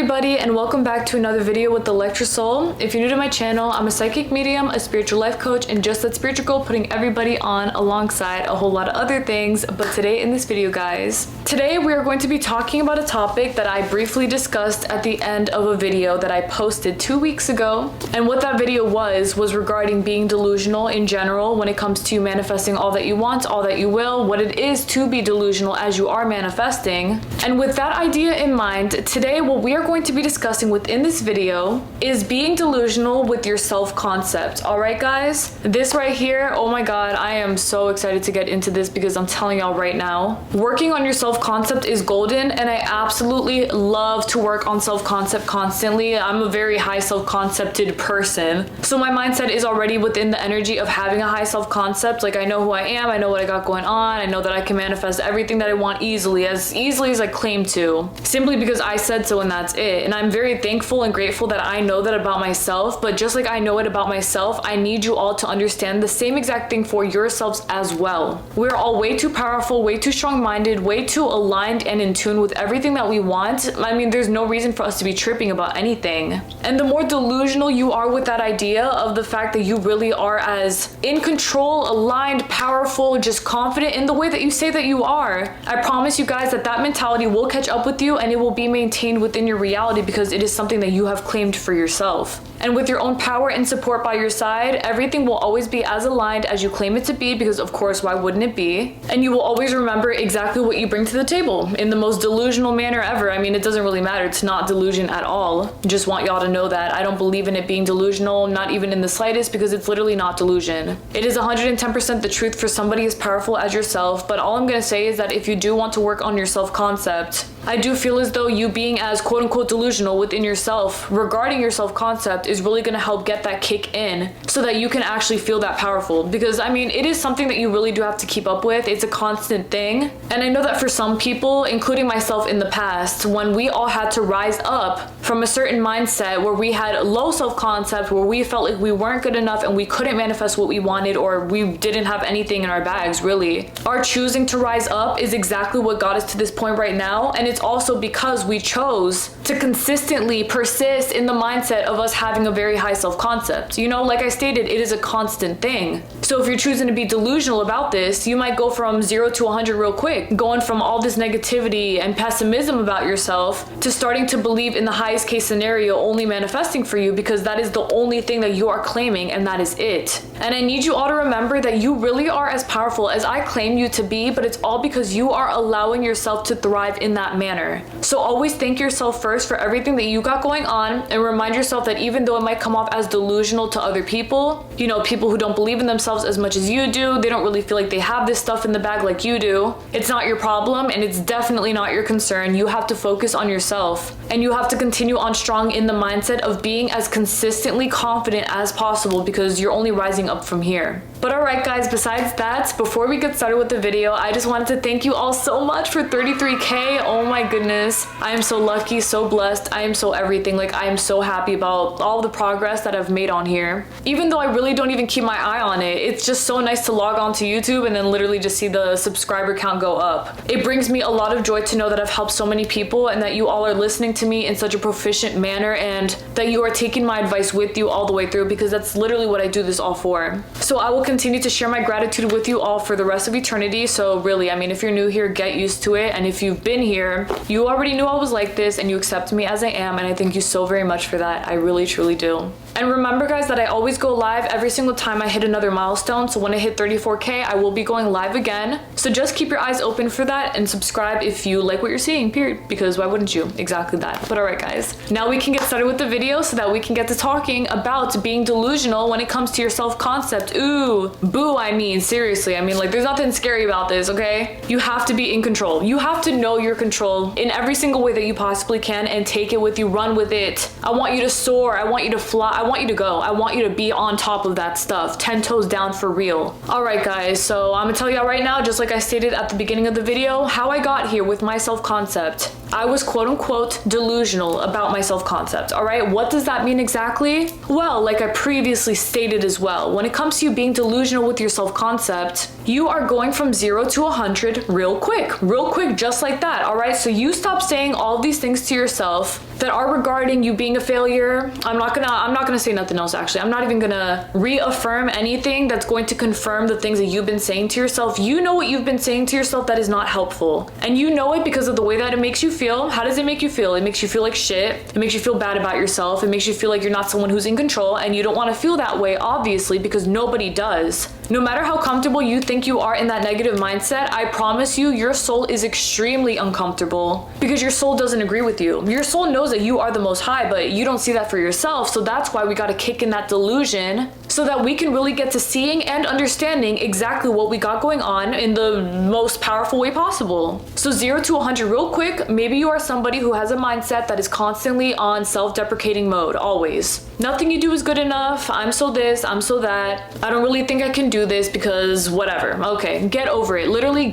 everybody, and welcome back to another video with the Lecture Soul. If you're new to my channel, I'm a psychic medium, a spiritual life coach, and just that spiritual girl putting everybody on alongside a whole lot of other things. But today in this video, guys, today we are going to be talking about a topic that I briefly discussed at the end of a video that I posted 2 weeks ago. And what that video was regarding being delusional in general when it comes to manifesting all that you want, all that you will, what it is to be delusional as you are manifesting. And with that idea in mind, today what we are going to be discussing within this video is being delusional with your self-concept. All right, guys, this right here, oh my god, I am so excited to get into this because I'm telling y'all right now, working on your self-concept is golden, and I absolutely love to work on self-concept constantly. I'm a very high self-concepted person, so my mindset is already within the energy of having a high self-concept. Like, I know who I am, I know what I got going on, I know that I can manifest everything that I want easily as I claim to, simply because I said so, and that's it. And I'm very thankful and grateful that I know that about myself. But just like I know it about myself, I need you all to understand the same exact thing for yourselves as well. We're all way too powerful, way too strong-minded, way too aligned and in tune with everything that we want. I mean, there's no reason for us to be tripping about anything. And the more delusional you are with that idea of the fact that you really are as in control, aligned, powerful, just confident in the way that you say that you are, I promise you guys that that mentality will catch up with you, and it will be maintained within your reality because it is something that you have claimed for yourself. And with your own power and support by your side, everything will always be as aligned as you claim it to be, because of course, why wouldn't it be? And you will always remember exactly what you bring to the table in the most delusional manner ever. I mean, it doesn't really matter. It's not delusion at all. Just want y'all to know that I don't believe in it being delusional, not even in the slightest, because it's literally not delusion. It is 110% the truth for somebody as powerful as yourself. But all I'm gonna say is that if you do want to work on your self-concept, I do feel as though you being as quote-unquote delusional within yourself regarding your self-concept is really gonna help get that kick in so that you can actually feel that powerful. Because I mean, it is something that you really do have to keep up with. It's a constant thing. And I know that for some people, including myself in the past, when we all had to rise up from a certain mindset where we had low self-concept, where we felt like we weren't good enough and we couldn't manifest what we wanted, or we didn't have anything in our bags really, our choosing to rise up is exactly what got us to this point right now. And it's also because we chose to consistently persist in the mindset of us having a very high self-concept. You know, like I stated, it is a constant thing. So if you're choosing to be delusional about this, you might go from 0 to 100 real quick, going from all this negativity and pessimism about yourself to starting to believe in the highest case scenario only manifesting for you, because that is the only thing that you are claiming, and that is it. And I need you all to remember that you really are as powerful as I claim you to be, but it's all because you are allowing yourself to thrive in that manner. So always thank yourself first for everything that you got going on, and remind yourself that even though it might come off as delusional to other people, you know, people who don't believe in themselves as much as you do, they don't really feel like they have this stuff in the bag like you do, it's not your problem, and it's definitely not your concern. You have to focus on yourself, and you have to continue on strong in the mindset of being as consistently confident as possible, because you're only rising up from here. But alright guys, besides that, before we get started with the video, I just wanted to thank you all so much for 33K. Oh my goodness, I am so lucky, so blessed, I am so everything. Like, I am so happy about all the progress that I've made on here. Even though I really don't even keep my eye on it, it's just so nice to log on to YouTube and then literally just see the subscriber count go up. It brings me a lot of joy to know that I've helped so many people, and that you all are listening to me in such a proficient manner, and that you are taking my advice with you all the way through, because that's literally what I do this all for. So I will continue to share my gratitude with you all for the rest of eternity. So really, I mean, if you're new here, get used to it. And if you've been here, you already knew I was like this, and you accept me as I am, and I thank you so very much for that. I really, truly do. And remember guys, that I always go live every single time I hit another milestone. So when I hit 34K, I will be going live again. So just keep your eyes open for that, and subscribe if you like what you're seeing, period, because why wouldn't you? Exactly that. But alright guys, now we can get started with the video so that we can get to talking about being delusional when it comes to your self-concept. Ooh, boo, I mean, seriously. I mean, like, there's nothing scary about this, okay? You have to be in control. You have to know your control in every single way that you possibly can, and take it with you, run with it. I want you to soar, I want you to fly, I want you to go. I want you to be on top of that stuff, 10 toes down for real. All right, guys, so I'm gonna tell y'all right now, just like I stated at the beginning of the video, how I got here with my self-concept. I was quote unquote delusional about my self-concept, all right? What does that mean exactly? Well, like I previously stated as well, when it comes to you being delusional with your self-concept, you are going from 0 to 100 real quick, just like that, all right? So you stop saying all these things to yourself that are regarding you being a failure. I'm not gonna say nothing else actually. I'm not even gonna reaffirm anything that's going to confirm the things that you've been saying to yourself. You know what you've been saying to yourself that is not helpful. And you know it because of the way that it makes you feel. How does it make you feel? It makes you feel like shit. It makes you feel bad about yourself. It makes you feel like you're not someone who's in control, and you don't want to feel that way, obviously, because nobody does. No matter how comfortable you think you are in that negative mindset, I promise you, your soul is extremely uncomfortable because your soul doesn't agree with you. Your soul knows that you are the most high, but you don't see that for yourself. So that's why we got to kick in that delusion so that we can really get to seeing and understanding exactly what we got going on in the most powerful way possible. So 0 to 100 real quick. Maybe you are somebody who has a mindset that is constantly on self-deprecating mode, always. Nothing you do is good enough. I'm so this, I'm so that. I don't really think I can do this because whatever. Okay, get over it. Literally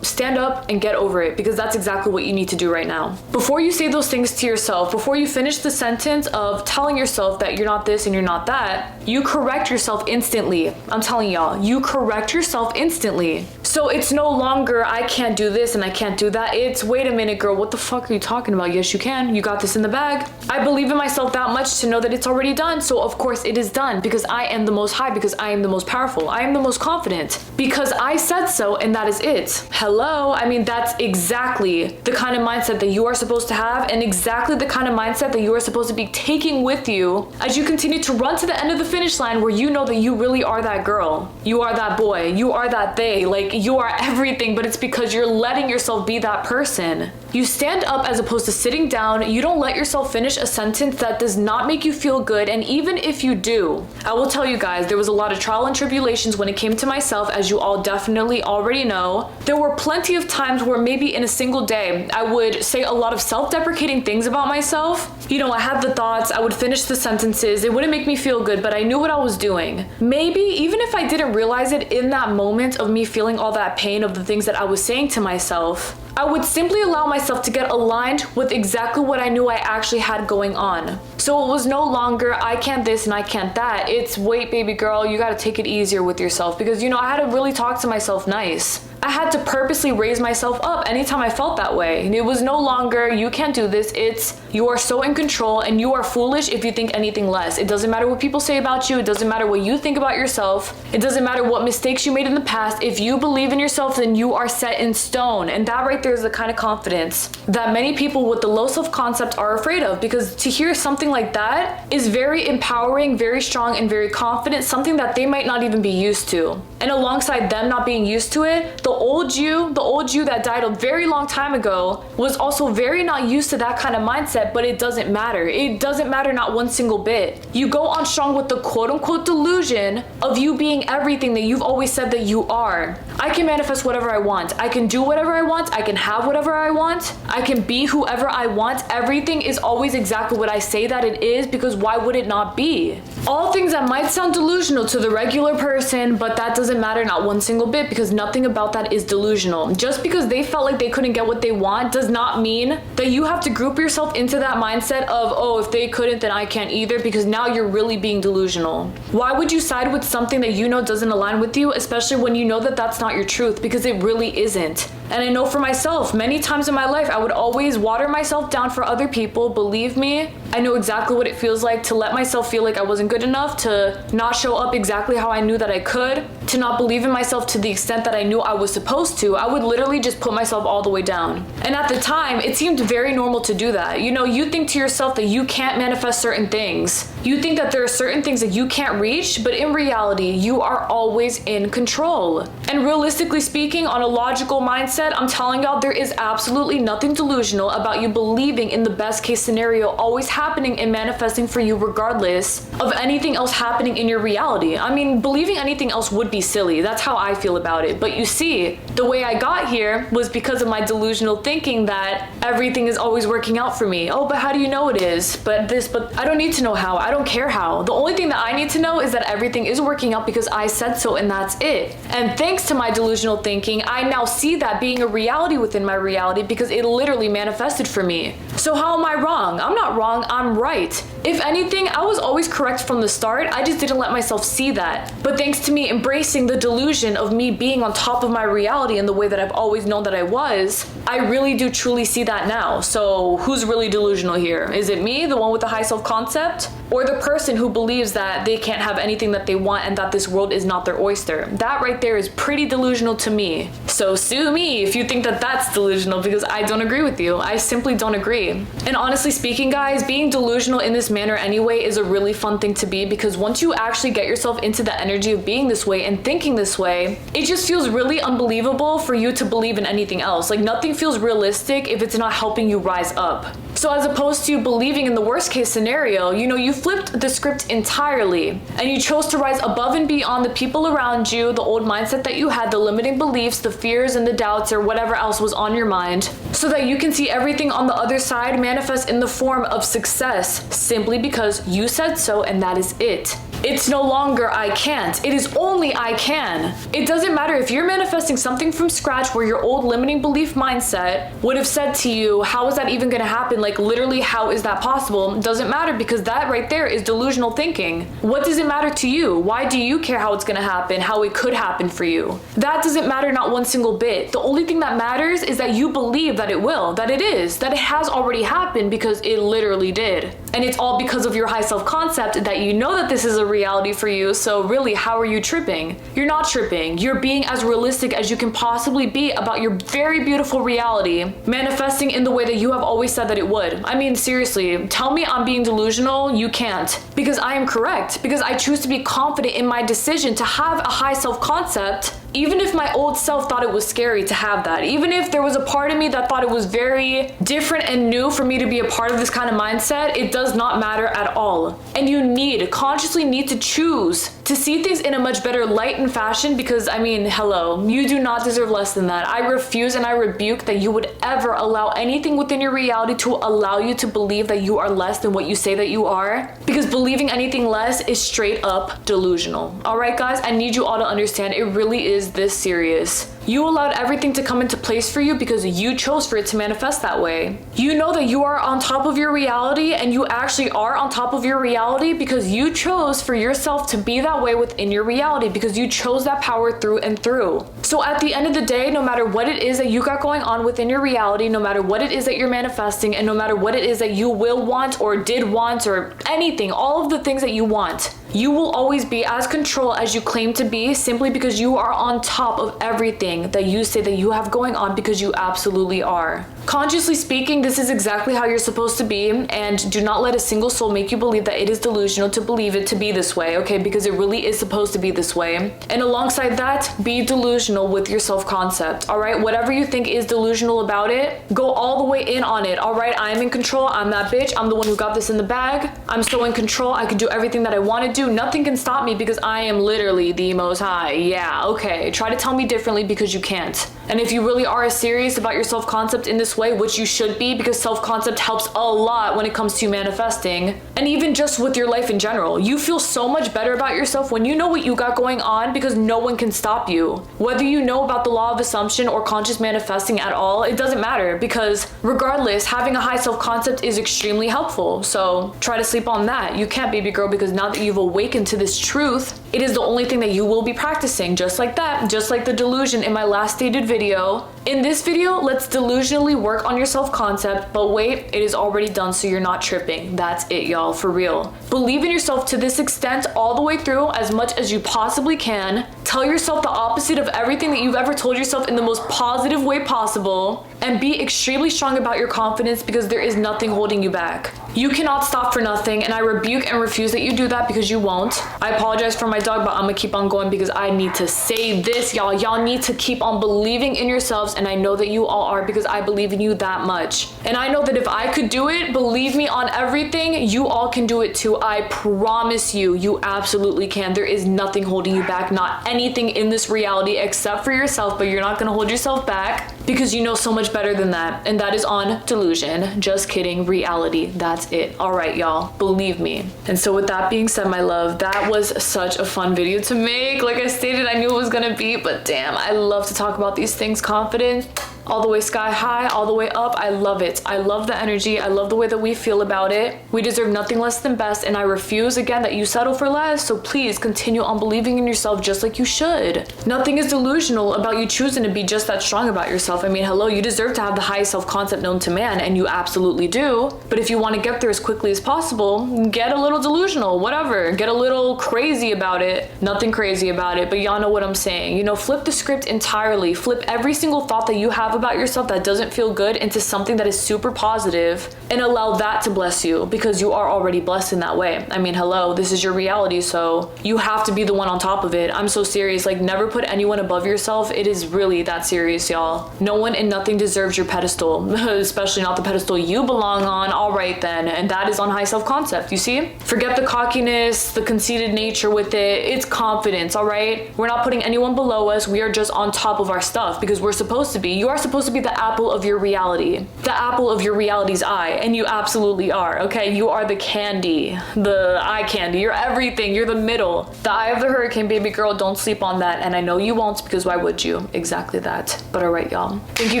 stand up and get over it, because that's exactly what you need to do right now. Before you say those things to yourself, before you finish the sentence of telling yourself that you're not this and you're not that, you correct yourself instantly. I'm telling y'all, you correct yourself instantly. So it's no longer, I can't do this and I can't do that. It's, wait a minute, girl, what the fuck are you talking about? Yes, you can. You got this in the bag. I believe in myself that much to know that it's already done. So of course it is done, because I am the most high, because I am the most powerful. I am the most confident because I said so, and that is it. Hello. I mean, that's exactly the kind of mindset that you are supposed to have, and exactly the kind of mindset that you are supposed to be taking with you as you continue to run to the end of the finish line, where you know that you really are that girl. You are that boy. You are that they. Like, you are everything, but it's because you're letting yourself be that person. You stand up as opposed to sitting down. You don't let yourself finish a sentence that does not make you feel good. And even if you do, I will tell you guys, there was a lot of trial and tribulations when it came to myself, as you all definitely already know. There were plenty of times where maybe in a single day, I would say a lot of self-deprecating things about myself. You know, I had the thoughts, I would finish the sentences, it wouldn't make me feel good, but I knew what I was doing. Maybe even if I didn't realize it in that moment of me feeling all that pain of the things that I was saying to myself, I would simply allow myself to get aligned with exactly what I knew I actually had going on. So it was no longer, I can't this and I can't that. It's, wait, baby girl, you gotta take it easier with yourself, because, you know, I had to really talk to myself nice. I had to purposely raise myself up anytime I felt that way. It was no longer, you can't do this. It's, you are so in control and you are foolish if you think anything less. It doesn't matter what people say about you. It doesn't matter what you think about yourself. It doesn't matter what mistakes you made in the past. If you believe in yourself, then you are set in stone. And that right there is the kind of confidence that many people with the low self-concept are afraid of, because to hear something like that is very empowering, very strong, and very confident, something that they might not even be used to. And alongside them not being used to it, the old you that died a very long time ago was also very not used to that kind of mindset, but it doesn't matter. It doesn't matter, not one single bit. You go on strong with the quote unquote delusion of you being everything that you've always said that you are. I can manifest whatever I want. I can do whatever I want. I can have whatever I want. I can be whoever I want. Everything is always exactly what I say that it is, because why would it not be? All things that might sound delusional to the regular person, but that doesn't matter, not one single bit, because nothing about that is delusional. Just because they felt like they couldn't get what they want does not mean that you have to group yourself into that mindset of, oh, if they couldn't, then I can't either, because now you're really being delusional. Why would you side with something that you know doesn't align with you, especially when you know that that's not your truth, because it really isn't? And I know for myself, many times in my life, I would always water myself down for other people. Believe me, I know exactly what it feels like to let myself feel like I wasn't good enough, to not show up exactly how I knew that I could, to not believe in myself to the extent that I knew I was supposed to. I would literally just put myself all the way down. And at the time, it seemed very normal to do that. You know, you think to yourself that you can't manifest certain things. You think that there are certain things that you can't reach, but in reality, you are always in control. And realistically speaking, on a logical mindset, I'm telling y'all, there is absolutely nothing delusional about you believing in the best case scenario always happening and manifesting for you regardless of anything else happening in your reality. I mean, believing anything else would be silly. That's how I feel about it. But you see, the way I got here was because of my delusional thinking that everything is always working out for me. Oh, but how do you know it is? But I don't need to know how. I don't care how. The only thing that I need to know is that everything is working out because I said so, and that's it. And thanks to my delusional thinking, I now see that being a reality within my reality because it literally manifested for me. So how am I wrong? I'm not wrong, I'm right. If anything, I was always correct from the start, I just didn't let myself see that. But thanks to me embracing the delusion of me being on top of my reality in the way that I've always known that I was, I really do truly see that now. So who's really delusional here? Is it me, the one with the high self-concept? Or the person who believes that they can't have anything that they want and that this world is not their oyster? That right there is pretty delusional to me. So sue me if you think that that's delusional, because I don't agree with you. I simply don't agree. And honestly speaking, guys, being delusional in this manner anyway is a really fun thing to be, because once you actually get yourself into the energy of being this way and thinking this way, it just feels really unbelievable for you to believe in anything else. Like, nothing feels realistic if it's not helping you rise up. So as opposed to believing in the worst case scenario, you know, you flipped the script entirely and you chose to rise above and beyond the people around you, the old mindset that you had, the limiting beliefs, the fears and the doubts or whatever else was on your mind, so that you can see everything on the other side manifest in the form of success simply because you said so, and that is it. It's no longer I can't, it is only I can. It doesn't matter if you're manifesting something from scratch where your old limiting belief mindset would have said to you, how is that even gonna happen? Like, literally, how is that possible? It doesn't matter, because that right there is delusional thinking. What does it matter to you? Why do you care how it's gonna happen, how it could happen for you? That doesn't matter, not one single bit. The only thing that matters is that you believe that it will, that it is, that it has already happened, because it literally did. And it's all because of your high self-concept that you know that this is a reality for you. So really, how are you tripping? You're not tripping. You're being as realistic as you can possibly be about your very beautiful reality, manifesting in the way that you have always said that it would. I mean, seriously, tell me I'm being delusional. You can't, because I am correct, because I choose to be confident in my decision to have a high self-concept. Even if my old self thought it was scary to have that, even if there was a part of me that thought it was very different and new for me to be a part of this kind of mindset, it does not matter at all. And you consciously need to choose to see things in a much better light and fashion, because I mean, hello, you do not deserve less than that. I refuse and I rebuke that you would ever allow anything within your reality to allow you to believe that you are less than what you say that you are, because believing anything less is straight up delusional. All right, guys, I need you all to understand, it really is this serious. You allowed everything to come into place for you because you chose for it to manifest that way. You know that you are on top of your reality, and you actually are on top of your reality because you chose for yourself to be that way within your reality, because you chose that power through and through. So at the end of the day, no matter what it is that you got going on within your reality, no matter what it is that you're manifesting, and no matter what it is that you will want or did want or anything, all of the things that you want, you will always be as control as you claim to be, simply because you are on top of everything that you say that you have going on, because you absolutely are. Consciously speaking, this is exactly how you're supposed to be, and do not let a single soul make you believe that it is delusional to believe it to be this way, okay? Because it really is supposed to be this way. And alongside that, be delusional with your self-concept, all right? Whatever you think is delusional about it, go all the way in on it, all right? I am in control, I'm that bitch, I'm the one who got this in the bag, I'm so in control, I can do everything that I want to do, nothing can stop me because I am literally the most high. Yeah, okay, try to tell me differently because you can't. And if you really are serious about your self-concept in this way, which you should be, because self-concept helps a lot when it comes to manifesting, and even just with your life in general, you feel so much better about yourself when you know what you got going on, because no one can stop you. Whether you know about the law of assumption or conscious manifesting at all, it doesn't matter, because regardless, having a high self-concept is extremely helpful. So try to sleep on that. You can't, baby girl, because now that you've awakened to this truth, it is the only thing that you will be practicing, just like that, just like the delusion in my last stated video. In this video, let's delusionally work on your self-concept, but wait, it is already done, so you're not tripping. That's it, y'all, for real. Believe in yourself to this extent all the way through, as much as you possibly can. Tell yourself the opposite of everything that you've ever told yourself in the most positive way possible, and be extremely strong about your confidence, because there is nothing holding you back. You cannot stop for nothing, and I rebuke and refuse that you do that, because you won't. I apologize for my dog, but I'm gonna keep on going because I need to say this, y'all. Y'all need to keep on believing in yourselves, and I know that you all are, because I believe in you that much. And I know that if I could do it, believe me on everything, you all can do it too. I promise you, you absolutely can. There is nothing holding you back, not anything in this reality except for yourself, but you're not gonna hold yourself back. because you know so much better than that, and that is on delusion. Just kidding, reality. That's it. All right, y'all, believe me. And so with that being said, my love, that was such a fun video to make. Like I stated, I knew it was gonna be, but damn, I love to talk about these things confident. All the way sky high, all the way up. I love it. I love the energy. I love the way that we feel about it. We deserve nothing less than best, and I refuse again that you settle for less. So please continue on believing in yourself just like you should. Nothing is delusional about you choosing to be just that strong about yourself. I mean, hello, you deserve to have the highest self-concept known to man, and you absolutely do. But if you want to get there as quickly as possible, get a little delusional, whatever. Get a little crazy about it. Nothing crazy about it, but y'all know what I'm saying. You know, flip the script entirely. Flip every single thought that you have about yourself that doesn't feel good into something that is super positive, and allow that to bless you, because you are already blessed in that way. I mean, hello, this is your reality, so you have to be the one on top of it. I'm so serious. Like, never put anyone above yourself. It is really that serious, y'all. No one and nothing deserves your pedestal, especially not the pedestal you belong on. All right then, and that is on high self-concept. You see, forget the cockiness, the conceited nature with it. It's confidence. All right, we're not putting anyone below us. We are just on top of our stuff, because we're supposed to be. You are supposed to be the apple of your reality, the apple of your reality's eye, and you absolutely are. Okay, you are the candy, the eye candy. You're everything. You're the middle, the eye of the hurricane, baby girl. Don't sleep on that, and I know you won't, because why would you? Exactly that. But all right, y'all, thank you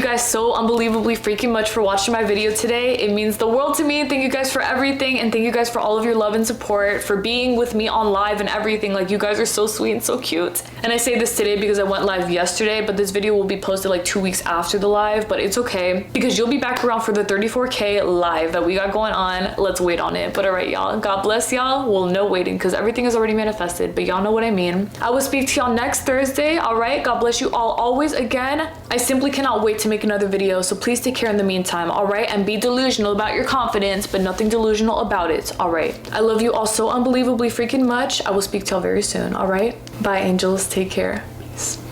guys so unbelievably freaking much for watching my video today. It means the world to me. Thank you guys for everything, and thank you guys for all of your love and support, for being with me on live and everything. Like, you guys are so sweet and so cute. And I say this today because I went live yesterday, but this video will be posted like 2 weeks after the live. But it's okay, because you'll be back around for the 34K live that we got going on. Let's wait on it. But all right, y'all, God bless y'all. Well, no waiting, because everything is already manifested, but y'all know what I mean. I will speak to y'all next Thursday. All right, God bless you all always. Again, I simply cannot wait to make another video, so please take care in the meantime. All right, and be delusional about your confidence, but nothing delusional about it. All right, I love you all so unbelievably freaking much. I will speak to y'all very soon. All right, bye, angels. Take care. Peace.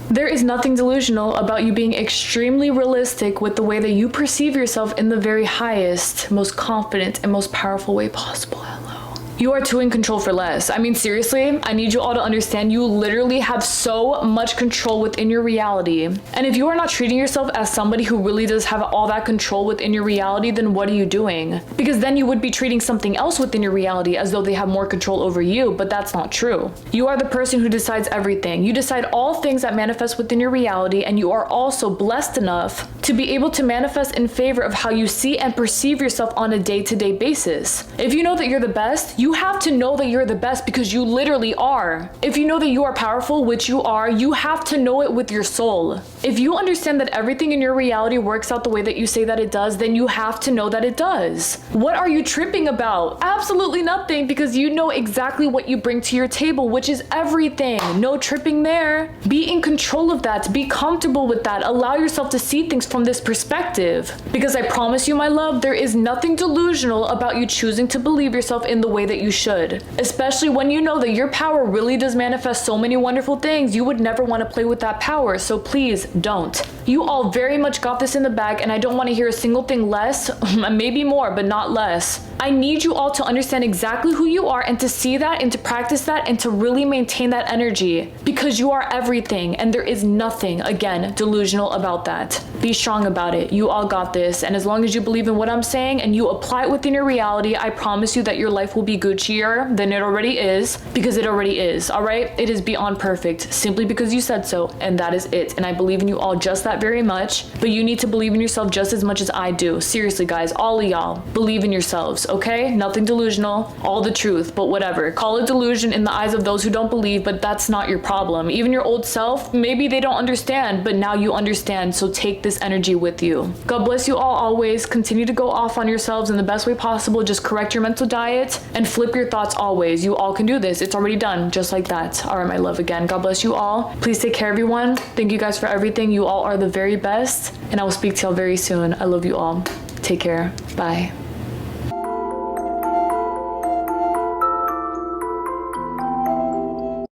There is nothing delusional about you being extremely realistic with the way that you perceive yourself in the very highest, most confident, and most powerful way possible. Hello. You are too in control for less. I mean, seriously, I need you all to understand you literally have so much control within your reality. And if you are not treating yourself as somebody who really does have all that control within your reality, then what are you doing? Because then you would be treating something else within your reality as though they have more control over you, but that's not true. You are the person who decides everything. You decide all things that manifest within your reality, and you are also blessed enough to be able to manifest in favor of how you see and perceive yourself on a day-to-day basis. If you know that you're the best, you have to know that you're the best, because you literally are. If you know that you are powerful, which you are, you have to know it with your soul. If you understand that everything in your reality works out the way that you say that it does, then you have to know that it does. What are you tripping about? Absolutely nothing, because you know exactly what you bring to your table, which is everything. No tripping there. Be in control of that. Be comfortable with that. Allow yourself to see things from this perspective, because I promise you, my love, there is nothing delusional about you choosing to believe yourself in the way that you should, especially when you know that your power really does manifest so many wonderful things. You would never want to play with that power, so please don't. You all very much got this in the bag, and I don't want to hear a single thing less, maybe more, but not less. I need you all to understand exactly who you are, and to see that, and to practice that, and to really maintain that energy, because you are everything, and there is nothing, again, delusional about that. Be strong about it. You all got this, and as long as you believe in what I'm saying and you apply it within your reality, I promise you that your life will be Guccier than it already is, because it already is. All right, it is beyond perfect, simply because you said so, and that is it. And I believe in you all just that very much, but you need to believe in yourself just as much as I do. Seriously, guys, all of y'all, believe in yourselves. Okay, nothing delusional, all the truth. But whatever, call it delusion in the eyes of those who don't believe, but that's not your problem. Even your old self, maybe they don't understand, but now you understand, so take this energy with you. God bless you all always. Continue to go off on yourselves in the best way possible. Just correct your mental diet and flip your thoughts always. You all can do this. It's already done, just like that. All right, my love, again, God bless you all. Please take care, everyone. Thank you guys for everything. You all are the very best, and I will speak to y'all very soon. I love you all. Take care. Bye.